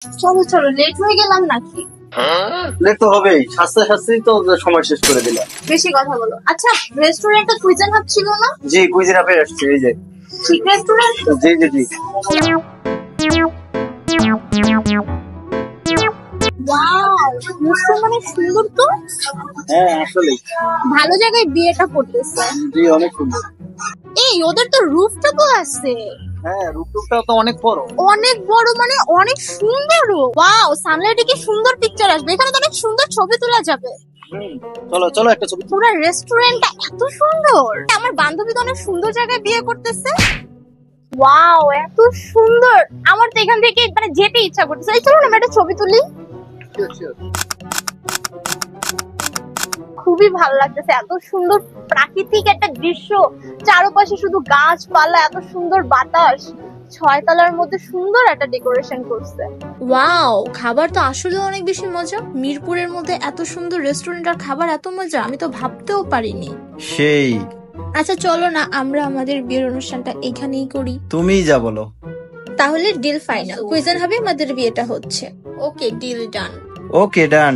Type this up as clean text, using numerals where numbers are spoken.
চলো চলো, লেট হয়ে গেলাম নাকি? লেট তো হবেই, সাথে সাথেই তো সময় শেষ করে দিলাম। বেশি কথা বলো। আচ্ছা, রেস্টুরেন্টটা কুইজেন হাব ছিল না? জি, কুইজিন আপে আসছে, এই যে। ঠিক রেস্টুরেন্ট? জি জি জি। ওয়াও, রেস্টুরেন্ট মানে সুন্দর তো। হ্যাঁ আসলে। ভালো জায়গায় বিয়েটা করতেছে। জি, অনেক সুন্দর। এই ওদের তো রুফটপও আছে। হ্যাঁ, রূপটুপটাও তো অনেক বড়। অনেক বড় মানে অনেক সুন্দর। ওয়াও, সানলাইটে কি সুন্দর পিকচার আসবে, এখানে তো অনেক সুন্দর ছবি তোলা যাবে। চলো চলো একটা ছবি। পুরো রেস্টুরেন্টটা এত সুন্দর। আমার বান্ধবী তো অনেক সুন্দর জায়গায় বিয়ে করতেছে। ওয়াও, এত সুন্দর। আমার তো এখান থেকে মানে যেতে ইচ্ছা করতেছে। এই চলো না আমরা একটা ছবি তুলি। খুবই ভালো লাগতেছে, এত সুন্দর প্রাকৃতিক একটা দৃশ্য, চারপাশে শুধু গাছপালা, এত সুন্দর বাতাস, 6 তলার মধ্যে সুন্দর একটা ডেকোরেশন করছে। ওয়াও, খাবার তো আসলে অনেক বেশি মজা। মিরপুরের মধ্যে এত সুন্দর রেস্টুরেন্ট আর খাবার এত মজা, আমি তো ভাবতেও পারিনি। সেই। আচ্ছা চলো না আমরা আমাদের বিয়ের অনুষ্ঠানটা এখানেই করি। তুমিই যা বলো। তাহলে ডিল ফাইনাল, কুইজেন হবে আমাদের বিয়েটা হচ্ছে। ওকে, ডিল ডান। ওকে, ডান।